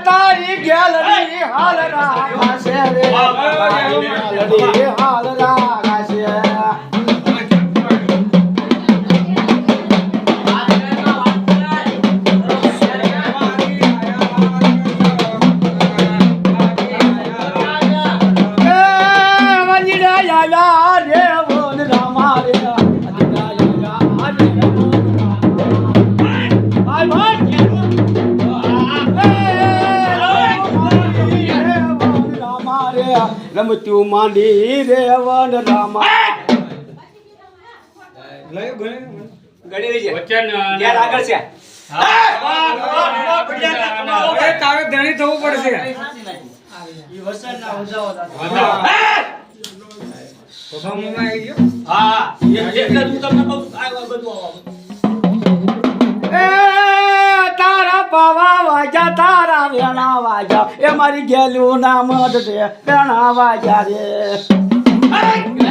તારી ગેલરી હાલ રાખશે રે ગેલરી હાલ રાખશે રમતું માંડી રેવન રામા ગડી રહી છે વચન યાર આગળ છે હવે તારે ધણી થવું પડશે ઈ વસન ના ઉજાવો સ્વભાવમાં આવી ગયો હા એટલે હું તમને કહું આ બધું એ તારા પાવા વાજા તારા વેણા વાજા એ મારી ગેલું નામ દે વેણા વાજા રે